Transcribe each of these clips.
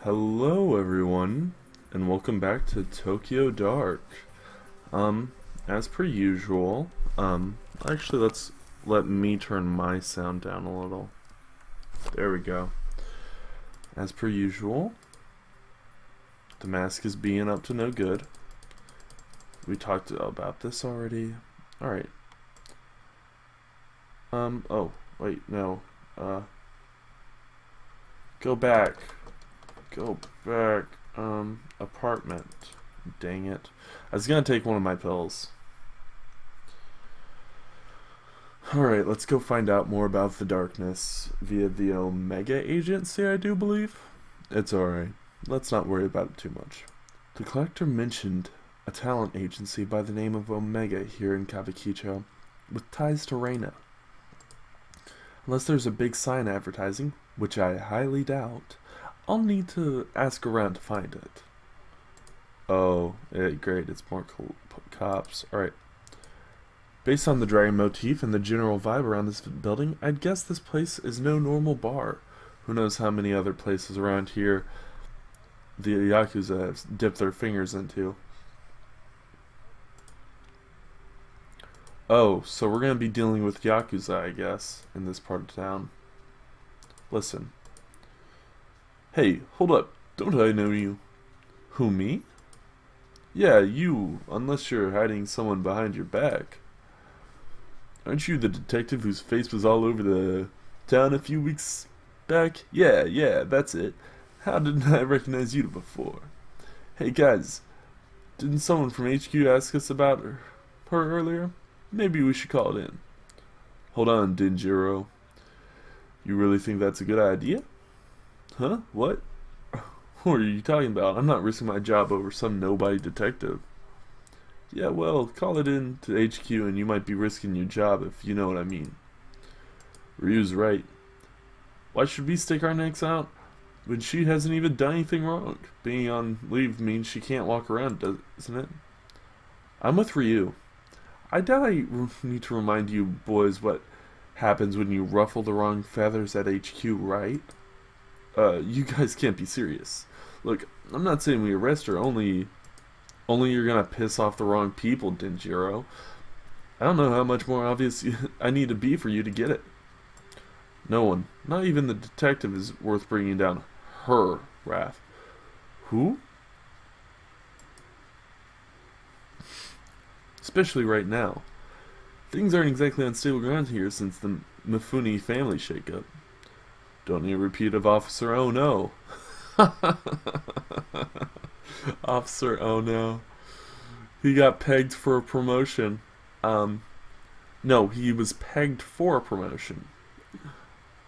Hello everyone, and welcome back to Tokyo Dark. As per usual, actually let me turn my sound down a little. There we go. As per usual, the mask is being up to no good. We talked about this already. Alright. Oh, wait, no. Go back. Go back. Apartment. Dang it. I was gonna take one of my pills. Alright, let's go find out more about the darkness via the Omega Agency, I do believe. It's alright. Let's not worry about it too much. The collector mentioned a talent agency by the name of Omega here in Kabukicho, with ties to Reina. Unless there's a big sign advertising, which I highly doubt, I'll need to ask around to find it. Oh, great, it's more cops. Alright. Based on the dragon motif and the general vibe around this building, I'd guess this place is no normal bar. Who knows how many other places around here the Yakuza have dipped their fingers into. Oh, so we're gonna be dealing with Yakuza, I guess, in this part of town. Listen. Hey, hold up. Don't I know you? Who, me? Yeah, you, unless you're hiding someone behind your back. Aren't you the detective whose face was all over the town a few weeks back? Yeah, that's it. How didn't I recognize you before? Hey guys, didn't someone from HQ ask us about her earlier? Maybe we should call it in. Hold on, Dinjiro. You really think that's a good idea? Huh? What? What are you talking about? I'm not risking my job over some nobody detective. Yeah, well, call it in to HQ and you might be risking your job if you know what I mean. Ryu's right. Why should we stick our necks out when she hasn't even done anything wrong? Being on leave means she can't walk around, doesn't it? I'm with Ryu. I doubt I need to remind you boys what happens when you ruffle the wrong feathers at HQ, right? You guys can't be serious. Look, I'm not saying we arrest her, only you're gonna piss off the wrong people, Denjiro. I don't know how much more obvious I need to be for you to get it. No one, not even the detective, is worth bringing down her wrath. Who? Especially right now. Things aren't exactly on stable ground here since the Mifune family shakeup. Don't need a repeat of Officer Oh No. Officer Oh No. He got pegged for a promotion. No, he was pegged for a promotion.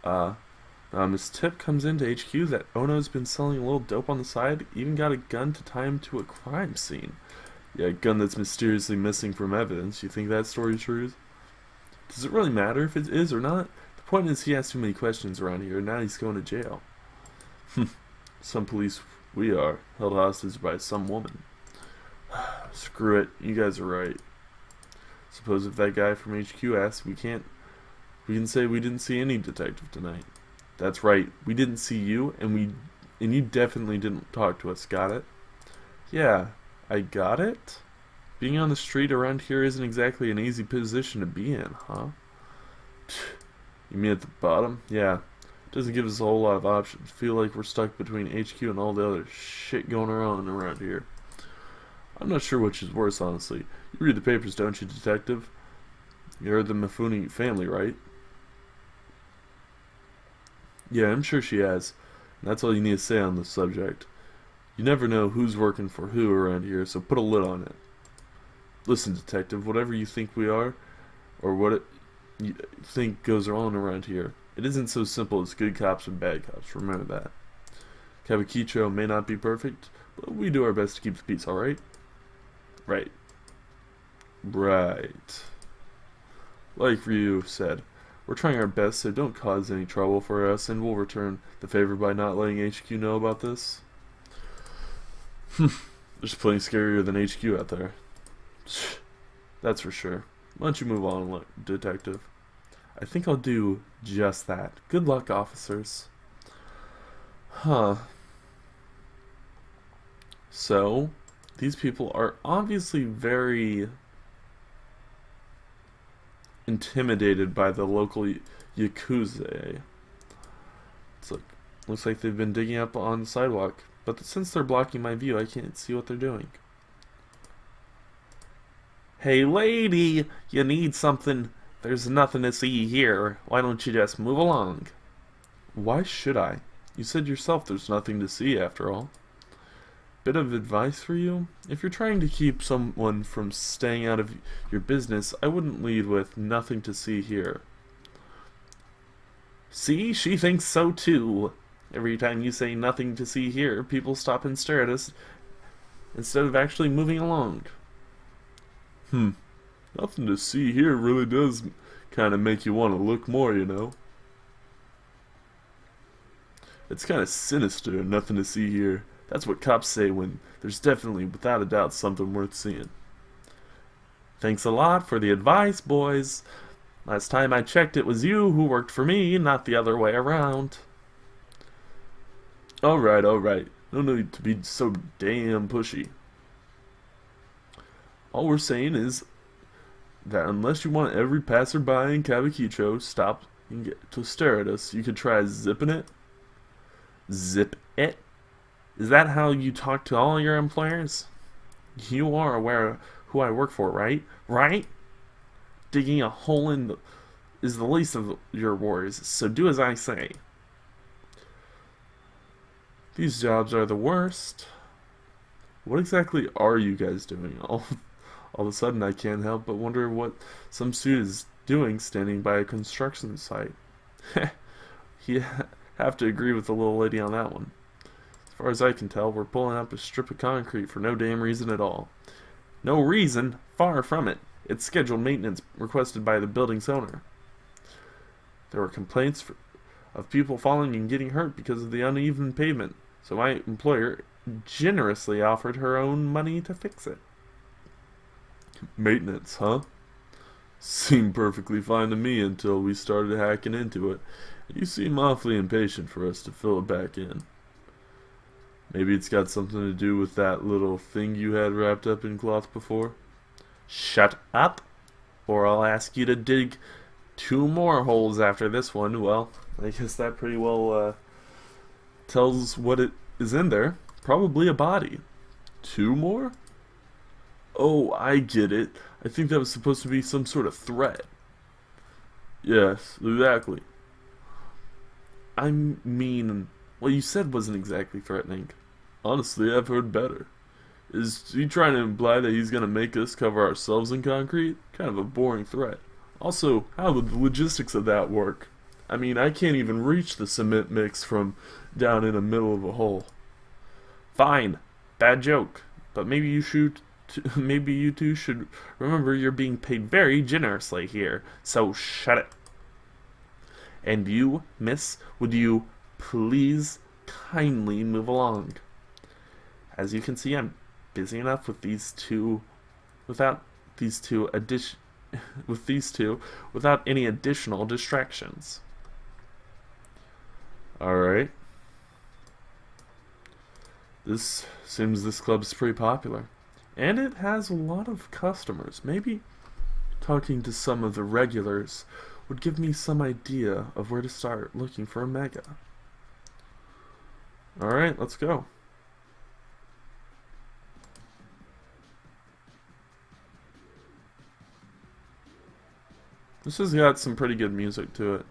His tip comes into HQ that Ono's been selling a little dope on the side, even got a gun to tie him to a crime scene. Yeah, a gun that's mysteriously missing from evidence. You think that story's true? Does it really matter if it is or not? The point is he asked too many questions around here, and now he's going to jail. Some police we are, held hostage by some woman. Screw it, you guys are right. Suppose if that guy from HQ asks, we can say we didn't see any detective tonight. That's right, we didn't see you, and you definitely didn't talk to us, got it? Yeah, I got it? Being on the street around here isn't exactly an easy position to be in, huh? You mean at the bottom? Yeah. Doesn't give us a whole lot of options. Feel like we're stuck between HQ and all the other shit going on around here. I'm not sure which is worse, honestly. You read the papers, don't you, detective? You heard the Mifune family, right? Yeah, I'm sure she has. And that's all you need to say on the subject. You never know who's working for who around here, so put a lid on it. Listen, detective, whatever you think we are, or what you think goes on around here, it isn't so simple as good cops and bad cops, remember that. Kabukicho may not be perfect, but we do our best to keep the peace, alright? Right. Right. Like Ryu said, we're trying our best, so don't cause any trouble for us, and we'll return the favor by not letting HQ know about this. There's plenty scarier than HQ out there. That's for sure. Why don't you move on, detective? I think I'll do just that. Good luck, officers. Huh. So, these people are obviously very intimidated by the local Yakuza. Looks like they've been digging up on the sidewalk, but since they're blocking my view, I can't see what they're doing. Hey lady, you need something? There's nothing to see here. Why don't you just move along? Why should I? You said yourself there's nothing to see after all. Bit of advice for you? If you're trying to keep someone from staying out of your business, I wouldn't lead with nothing to see here. See, she thinks so too. Every time you say nothing to see here, people stop and stare at us instead of actually moving along. Nothing to see here really does kind of make you want to look more, you know? It's kind of sinister, nothing to see here. That's what cops say when there's definitely, without a doubt, something worth seeing. Thanks a lot for the advice, boys. Last time I checked, it was you who worked for me, not the other way around. Alright. No need to be so damn pushy. All we're saying is that unless you want every passerby in Kabukicho stop and get to stare at us, you could try zipping it. Zip it? Is that how you talk to all your employers? You are aware of who I work for, right? Right? Digging a hole in is the least of your worries, so do as I say. These jobs are the worst. What exactly are you guys doing? All of a sudden I can't help but wonder what some student is doing standing by a construction site. You have to agree with the little lady on that one. As far as I can tell, we're pulling up a strip of concrete for no damn reason at all. No reason? Far from it. It's scheduled maintenance requested by the building's owner. There were complaints of people falling and getting hurt because of the uneven pavement, so my employer generously offered her own money to fix it. Maintenance, huh? Seemed perfectly fine to me until we started hacking into it. You seem awfully impatient for us to fill it back in. Maybe it's got something to do with that little thing you had wrapped up in cloth before? Shut up, or I'll ask you to dig 2 more holes after this one. Well, I guess that pretty well tells what it is in there. Probably a body. 2 more? Oh, I get it. I think that was supposed to be some sort of threat. Yes, exactly. I mean, what you said wasn't exactly threatening. Honestly, I've heard better. Is he trying to imply that he's gonna make us cover ourselves in concrete? Kind of a boring threat. Also, how would the logistics of that work? I mean, I can't even reach the cement mix from down in the middle of a hole. Fine. Bad joke. But maybe you two should remember you're being paid very generously here, so shut it. And you, miss, would you please kindly move along? As you can see, I'm busy enough with these two without any additional distractions. Alright. This club's pretty popular. And it has a lot of customers. Maybe talking to some of the regulars would give me some idea of where to start looking for a mega. Alright, let's go. This has got some pretty good music to it.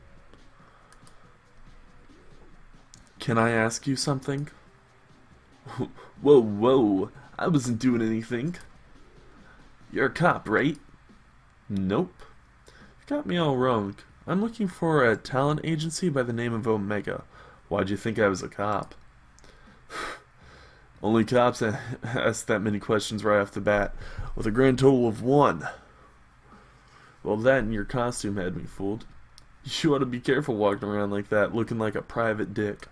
Can I ask you something? Whoa, I wasn't doing anything. You're a cop, right? Nope. You got me all wrong. I'm looking for a talent agency by the name of Omega. Why'd you think I was a cop? Only cops ask that many questions right off the bat, with a grand total of 1. Well, that and your costume had me fooled. You ought to be careful walking around like that, looking like a private dick.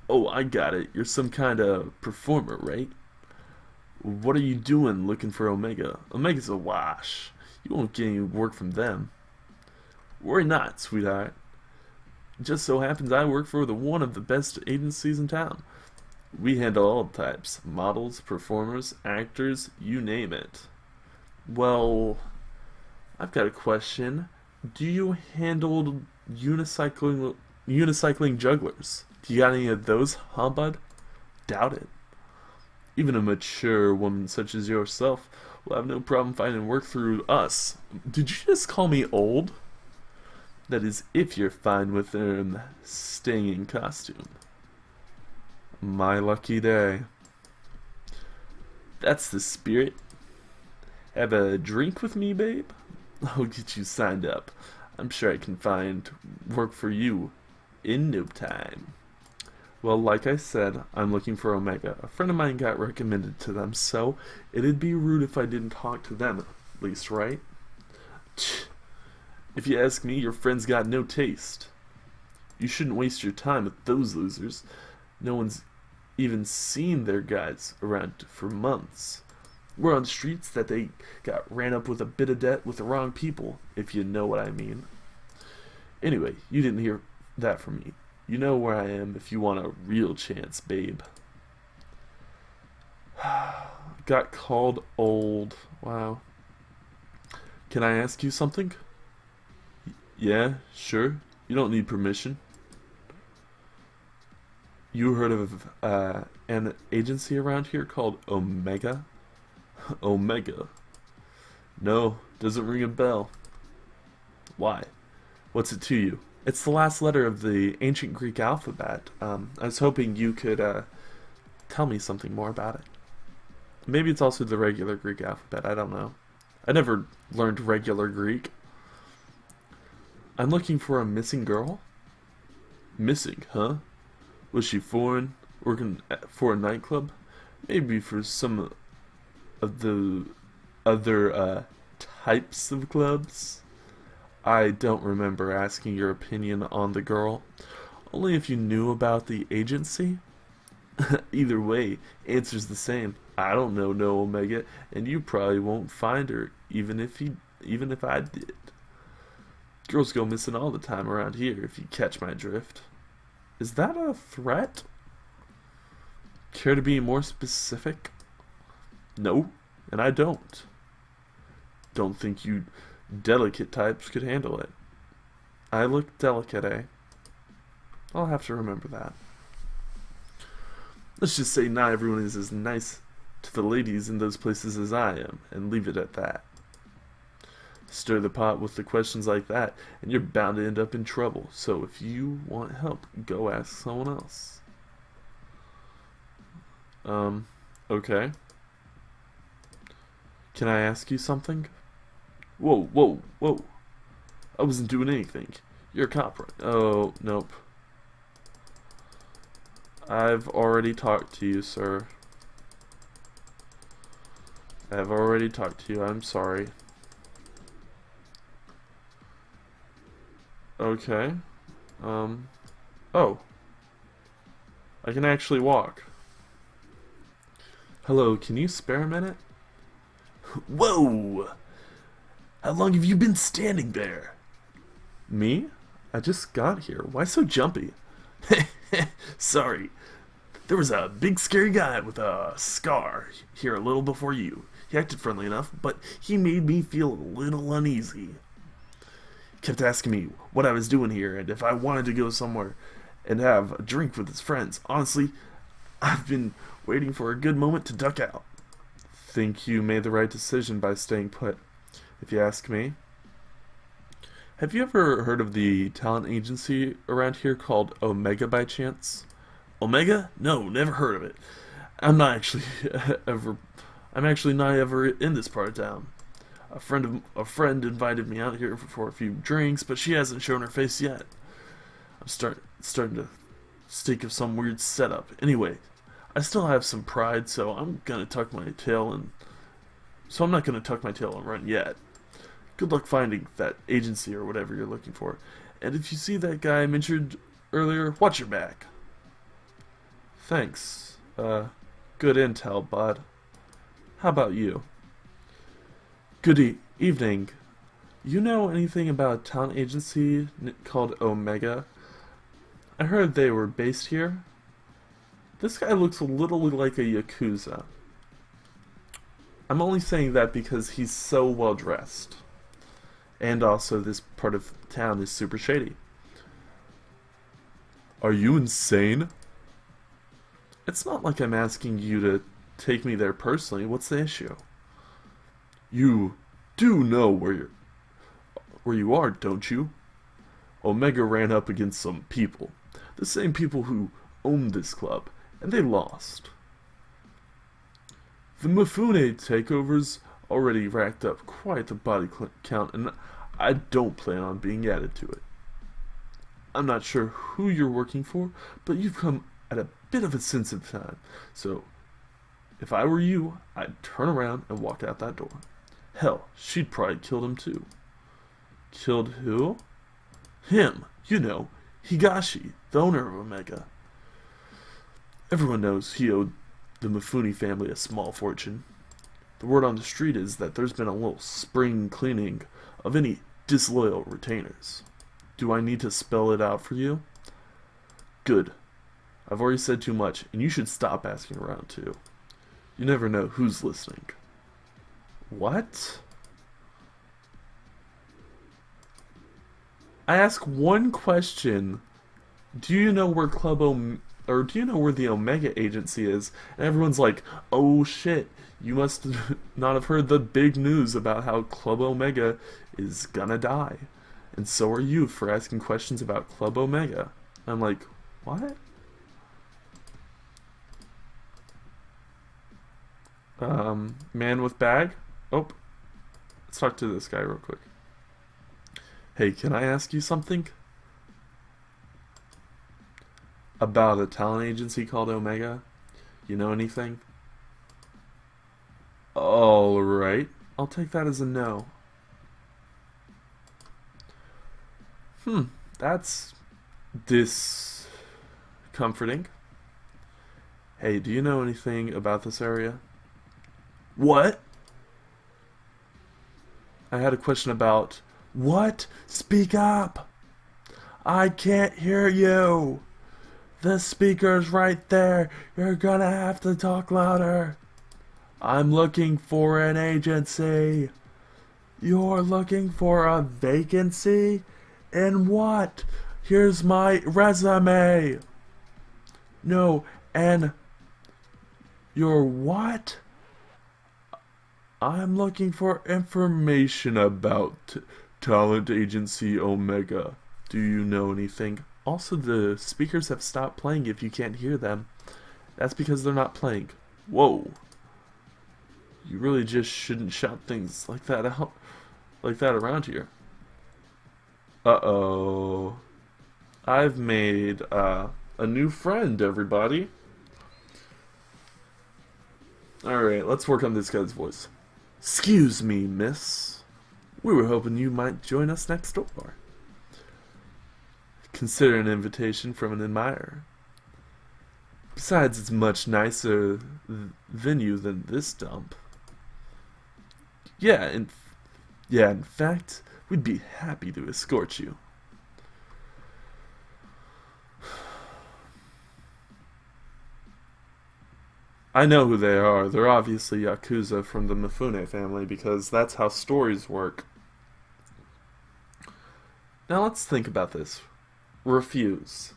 Oh, I got it. You're some kind of performer, right? What are you doing looking for Omega? Omega's a wash. You won't get any work from them. Worry not, sweetheart. It just so happens I work for one of the best agencies in town. We handle all types. Models, performers, actors, you name it. Well, I've got a question. Do you handle unicycling jugglers? Do you got any of those, huh, bud? Doubt it. Even a mature woman such as yourself will have no problem finding work through us. Did you just call me old? That is, if you're fine with them staying in costume. My lucky day. That's the spirit. Have a drink with me, babe? I'll get you signed up. I'm sure I can find work for you in no time. Well, like I said, I'm looking for Omega. A friend of mine got recommended to them, so it'd be rude if I didn't talk to them, at least, right? If you ask me, your friend's got no taste. You shouldn't waste your time with those losers. No one's even seen their guys around for months. We're on streets that they got ran up with a bit of debt with the wrong people, if you know what I mean. Anyway, you didn't hear that from me. You know where I am if you want a real chance, babe. Got called old. Wow. Can I ask you something? Yeah, sure. You don't need permission. You heard of an agency around here called Omega? Omega? No, doesn't ring a bell. Why? What's it to you? It's the last letter of the ancient Greek alphabet. I was hoping you could tell me something more about it. Maybe it's also the regular Greek alphabet, I don't know. I never learned regular Greek. I'm looking for a missing girl? Missing, huh? Was she foreign, working for a nightclub? Maybe for some of the other types of clubs? I don't remember asking your opinion on the girl. Only if you knew about the agency? Either way, answer's the same. I don't know no Omega, and you probably won't find her, even if I did. Girls go missing all the time around here, if you catch my drift. Is that a threat? Care to be more specific? No, and I don't. Don't think you delicate types could handle it. I look delicate, eh? I'll have to remember that. Let's just say not everyone is as nice to the ladies in those places as I am, and leave it at that. Stir the pot with the questions like that, and you're bound to end up in trouble. So if you want help, go ask someone else. Okay. Can I ask you something? Whoa, whoa, whoa. I wasn't doing anything. You're a cop, right? Oh, nope. I've already talked to you, sir. I've already talked to you. I'm sorry. Okay. Oh. I can actually walk. Hello, can you spare a minute? Whoa! How long have you been standing there? Me? I just got here. Why so jumpy? Sorry. There was a big scary guy with a scar here a little before you. He acted friendly enough, but he made me feel a little uneasy. Kept asking me what I was doing here and if I wanted to go somewhere and have a drink with his friends. Honestly, I've been waiting for a good moment to duck out. Think you made the right decision by staying put, if you ask me. Have you ever heard of the talent agency around here called Omega by chance? Omega? No, never heard of it. I'm actually not ever in this part of town. A friend invited me out here for a few drinks, but she hasn't shown her face yet. I'm starting to think of some weird setup. Anyway, I still have some pride, so I'm not gonna tuck my tail and run yet. Good luck finding that agency or whatever you're looking for. And if you see that guy I mentioned earlier, watch your back. Thanks. Good intel, bud. How about you? Good evening. You know anything about a talent agency called Omega? I heard they were based here. This guy looks a little like a Yakuza. I'm only saying that because he's so well dressed. And also this part of town is super shady. Are you insane? It's not like I'm asking you to take me there personally. What's the issue? You do know where you are, don't you? Omega ran up against some people. The same people who owned this club, and they lost. The Mifune takeovers already racked up quite the body count, and I don't plan on being added to it. I'm not sure who you're working for, but you've come at a bit of a sensitive time, so if I were you, I'd turn around and walk out that door. Hell, she'd probably killed him too. Killed who? Him, you know, Higashi, the owner of Omega. Everyone knows he owed the Mifune family a small fortune. The word on the street is that there's been a little spring cleaning of any disloyal retainers. Do I need to spell it out for you? Good. I've already said too much, and you should stop asking around too. You never know who's listening. What? I ask one question. Do you know where do you know where the Omega agency is? And everyone's like, oh shit, you must not have heard the big news about how Club Omega is gonna die. And so are you for asking questions about Club Omega. I'm like, what? Man with bag? Oh, let's talk to this guy real quick. Hey, can I ask you something? About a talent agency called Omega? You know anything? Alright, I'll take that as a no. That's discomforting. Hey, do you know anything about this area? What? I had a question about... What? Speak up! I can't hear you! The speaker's right there! You're gonna have to talk louder! I'm looking for an agency! You're looking for a vacancy? In what? Here's my resume! No, and... Your what? I'm looking for information about talent agency Omega. Do you know anything? Also, the speakers have stopped playing if you can't hear them. That's because they're not playing. Whoa. You really just shouldn't shout things like that around here. Uh-oh. I've made a new friend, everybody. Alright, let's work on this guy's voice. Excuse me, miss. We were hoping you might join us next door. Consider an invitation from an admirer. Besides, it's much nicer venue than this dump. Yeah, in fact, we'd be happy to escort you. I know who they are. They're obviously Yakuza from the Mifune family because that's how stories work. Now let's think about this. Refuse.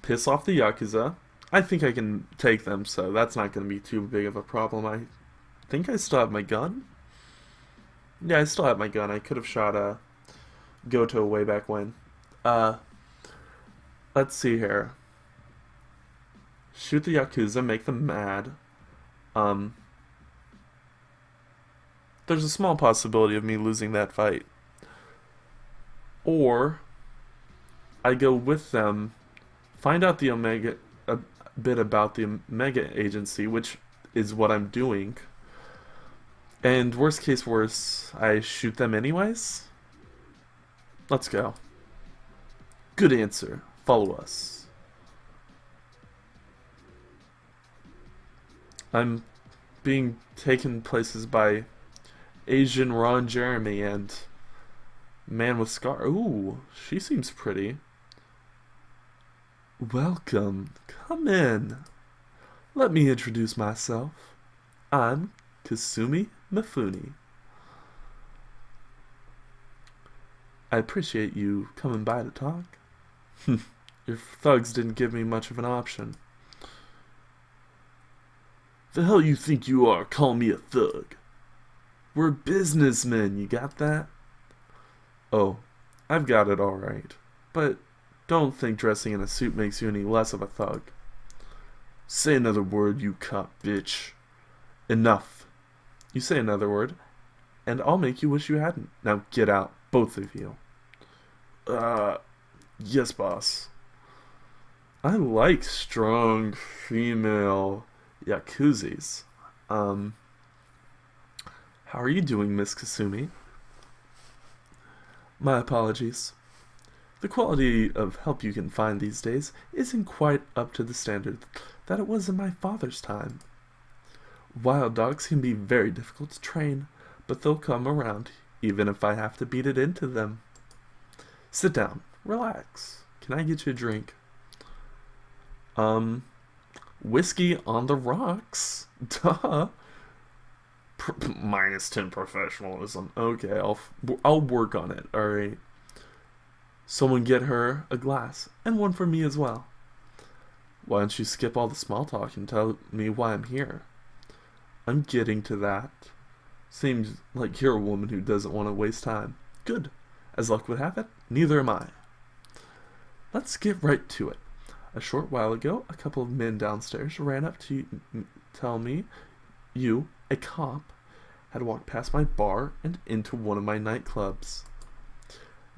Piss off the Yakuza. I think I can take them, so that's not going to be too big of a problem. I think I still have my gun. Yeah, I still have my gun. I could have shot Goto way back when. Let's see here. Shoot the Yakuza, make them mad. There's a small possibility of me losing that fight. Or I go with them, find out a bit about the Omega agency, which is what I'm doing. And worst case worse, I shoot them anyways? Let's go. Good answer. Follow us. I'm being taken places by Asian Ron Jeremy and Man with Scar. Ooh, she seems pretty. Welcome. Come in. Let me introduce myself. I'm Kasumi Mifune. I appreciate you coming by to talk. Your thugs didn't give me much of an option. The hell you think you are, calling me a thug? We're businessmen, you got that? Oh, I've got it alright. But don't think dressing in a suit makes you any less of a thug. Say another word, you cop bitch. Enough. You say another word, and I'll make you wish you hadn't. Now get out, both of you. Yes, boss. I like strong female Yakuzas. How are you doing, Miss Kasumi? My apologies. The quality of help you can find these days isn't quite up to the standard that it was in my father's time. Wild dogs can be very difficult to train, but they'll come around, even if I have to beat it into them. Sit down. Relax. Can I get you a drink? Whiskey on the rocks. Duh. Minus 10 professionalism. Okay, I'll work on it, alright. Someone get her a glass, and one for me as well. Why don't you skip all the small talk and tell me why I'm here? I'm getting to that. Seems like you're a woman who doesn't want to waste time. Good. As luck would have it, neither am I. Let's get right to it. A short while ago, a couple of men downstairs ran up to tell me you, a cop, had walked past my bar and into one of my nightclubs.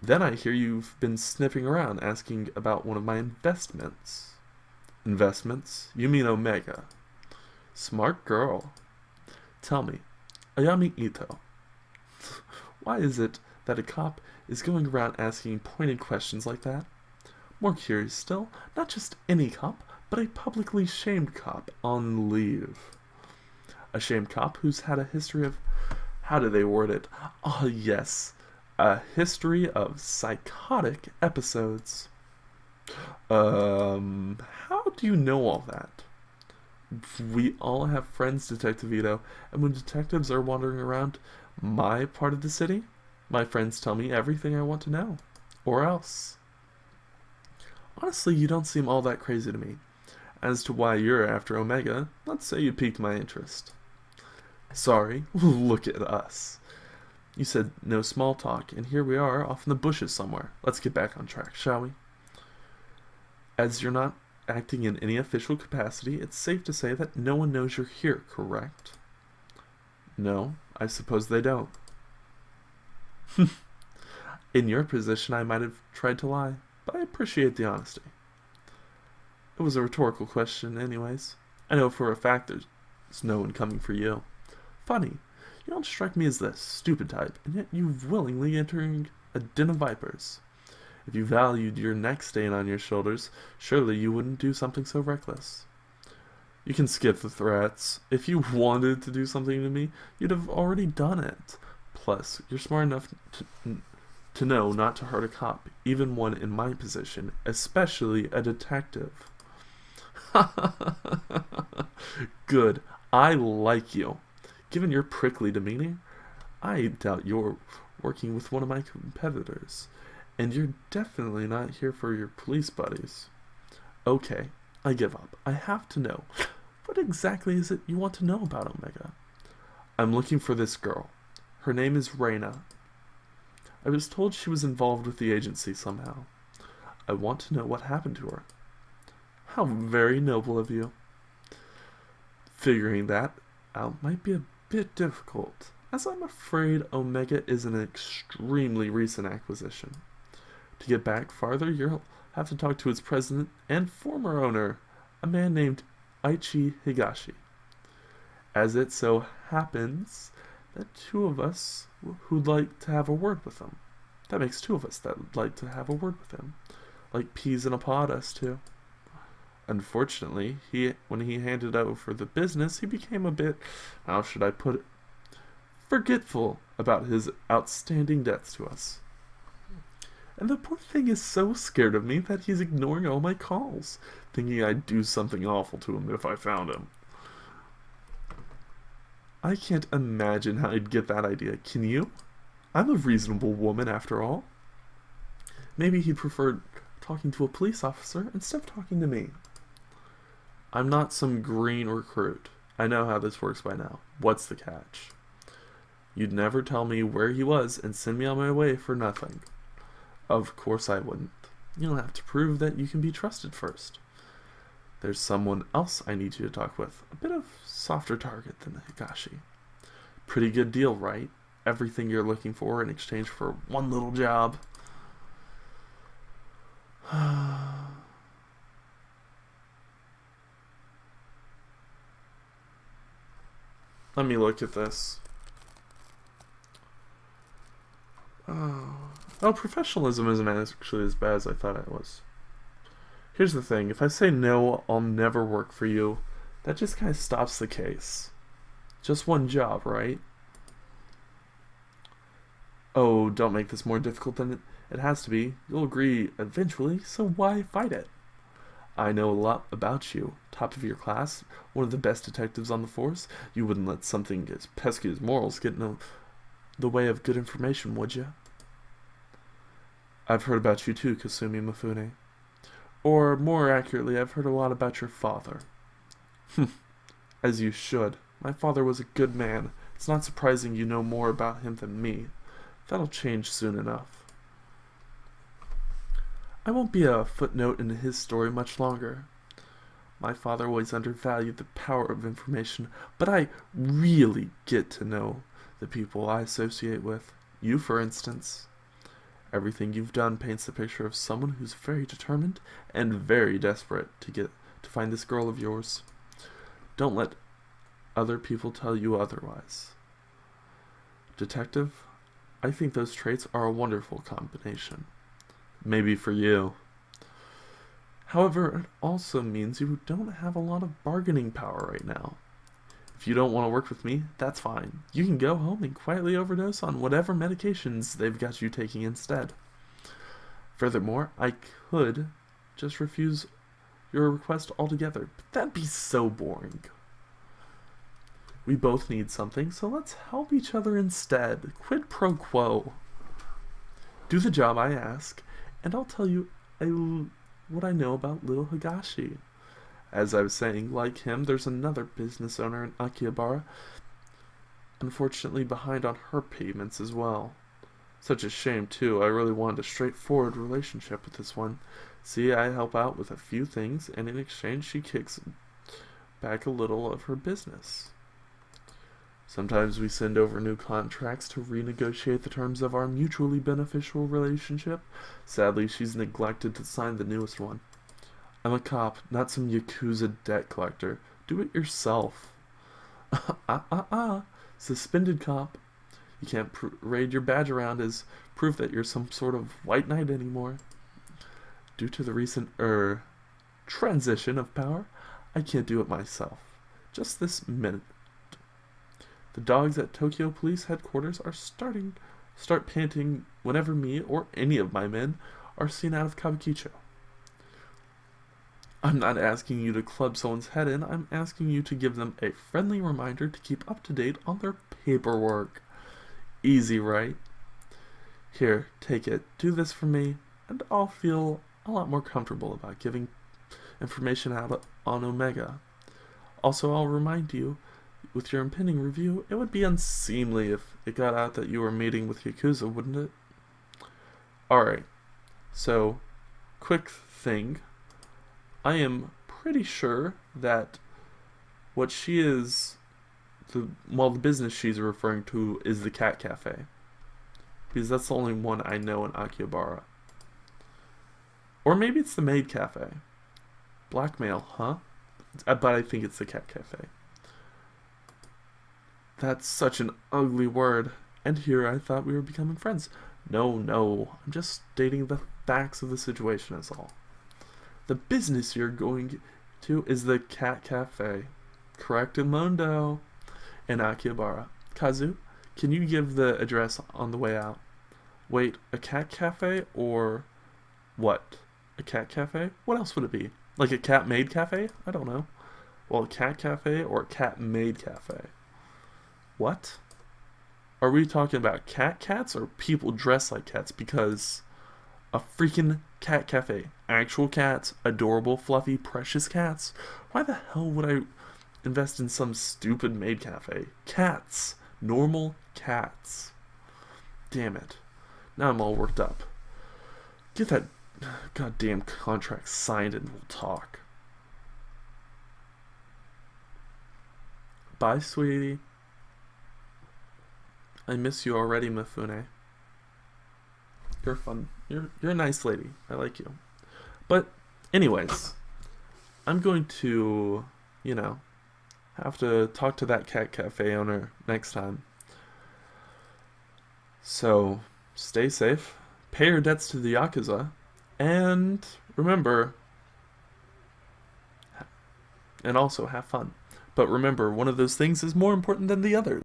Then I hear you've been sniffing around asking about one of my investments. Investments? You mean Omega. Smart girl. Tell me, Ayami Ito, why is it that a cop is going around asking pointed questions like that? More curious still, not just any cop, but a publicly shamed cop on leave. A shamed cop who's had a history of, how do they word it? Oh yes, a history of psychotic episodes. How do you know all that? We all have friends, Detective Ito, and when detectives are wandering around my part of the city, my friends tell me everything I want to know. Or else. Honestly, you don't seem all that crazy to me. As to why you're after Omega, let's say you piqued my interest. Sorry, look at us. You said no small talk, and here we are off in the bushes somewhere. Let's get back on track, shall we? As you're not acting in any official capacity, it's safe to say that no one knows you're here, correct? No, I suppose they don't. In your position, I might have tried to lie, but I appreciate the honesty. It was a rhetorical question anyways. I know for a fact there's no one coming for you. Funny, you don't strike me as the stupid type, and yet you've willingly entering a den of vipers. If you valued your neck stain on your shoulders, surely you wouldn't do something so reckless. You can skip the threats. If you wanted to do something to me, you'd have already done it. Plus, you're smart enough to know not to hurt a cop, even one in my position, especially a detective. Good. I like you. Given your prickly demeanor, I doubt you're working with one of my competitors. And you're definitely not here for your police buddies. Okay, I give up. I have to know. What exactly is it you want to know about Omega? I'm looking for this girl. Her name is Reina. I was told she was involved with the agency somehow. I want to know what happened to her. How very noble of you. Figuring that out might be a bit difficult, as I'm afraid Omega is an extremely recent acquisition. To get back farther, you'll have to talk to its president and former owner, a man named Aichi Higashi. As it so happens that two of us who'd like to have a word with him. That makes two of us that would like to have a word with him. Like peas in a pod, us two. Unfortunately, when he handed over the business, he became a bit, how should I put it, forgetful about his outstanding debts to us. And the poor thing is so scared of me that he's ignoring all my calls, thinking I'd do something awful to him if I found him. I can't imagine how he'd get that idea, can you? I'm a reasonable woman after all. Maybe he'd prefer talking to a police officer instead of talking to me. I'm not some green recruit. I know how this works by now. What's the catch? You'd never tell me where he was and send me on my way for nothing. Of course I wouldn't. You'll have to prove that you can be trusted first. There's someone else I need you to talk with. A bit of softer target than Higashi. Pretty good deal, right? Everything you're looking for in exchange for one little job. Let me look at this. Oh, professionalism isn't actually as bad as I thought it was. Here's the thing, if I say no, I'll never work for you, that just kind of stops the case. Just one job, right? Oh, don't make this more difficult than it has to be. You'll agree eventually, so why fight it? I know a lot about you. Top of your class, one of the best detectives on the force. You wouldn't let something as pesky as morals get in the way of good information, would you? I've heard about you too, Kasumi Mifune. Or, more accurately, I've heard a lot about your father. As you should. My father was a good man. It's not surprising you know more about him than me. That'll change soon enough. I won't be a footnote in his story much longer. My father always undervalued the power of information, but I really get to know the people I associate with. You, for instance. Everything you've done paints the picture of someone who's very determined and very desperate to find this girl of yours. Don't let other people tell you otherwise. Detective, I think those traits are a wonderful combination. Maybe for you. However, it also means you don't have a lot of bargaining power right now. If you don't want to work with me, that's fine. You can go home and quietly overdose on whatever medications they've got you taking instead. Furthermore, I could just refuse your request altogether, but that'd be so boring. We both need something, so let's help each other instead. Quid pro quo. Do the job I ask, and I'll tell you what I know about little Higashi. As I was saying, like him, there's another business owner in Akihabara, unfortunately behind on her payments as well. Such a shame, too. I really wanted a straightforward relationship with this one. See, I help out with a few things, and in exchange she kicks back a little of her business. Sometimes we send over new contracts to renegotiate the terms of our mutually beneficial relationship. Sadly, she's neglected to sign the newest one. I'm a cop, not some Yakuza debt collector. Do it yourself. Suspended cop. You can't parade your badge around as proof that you're some sort of white knight anymore. Due to the recent, transition of power, I can't do it myself. Just this minute. The dogs at Tokyo Police Headquarters are start panting whenever me or any of my men are seen out of Kabukicho. I'm not asking you to club someone's head in, I'm asking you to give them a friendly reminder to keep up to date on their paperwork. Easy, right? Here, take it. Do this for me, and I'll feel a lot more comfortable about giving information out on Omega. Also, I'll remind you, with your impending review, it would be unseemly if it got out that you were meeting with Yakuza, wouldn't it? Alright, so, quick thing. I am pretty sure that what she is, the business she's referring to is the Cat Cafe. Because that's the only one I know in Akihabara. Or maybe it's the Maid Cafe. Blackmail, huh? But I think it's the Cat Cafe. That's such an ugly word. And here I thought we were becoming friends. No, I'm just stating the facts of the situation is all. The business you're going to is the Cat Cafe. Correct, Mundo. In Akihabara. Kazu, can you give the address on the way out? Wait, a cat cafe or what? A cat cafe? What else would it be? Like a cat made cafe? I don't know. Well, a cat cafe or a cat made cafe? What? Are we talking about cats or people dressed like cats? Because a freaking cat cafe. Actual cats, adorable, fluffy, precious cats. Why the hell would I invest in some stupid maid cafe? Cats. Normal cats. Damn it. Now I'm all worked up. Get that goddamn contract signed and we'll talk. Bye, sweetie. I miss you already, Mifune. You're fun. You're a nice lady. I like you. But anyways, I'm going to, have to talk to that cat cafe owner next time. So, stay safe, pay your debts to the Yakuza, and remember, and also have fun. But remember, one of those things is more important than the other.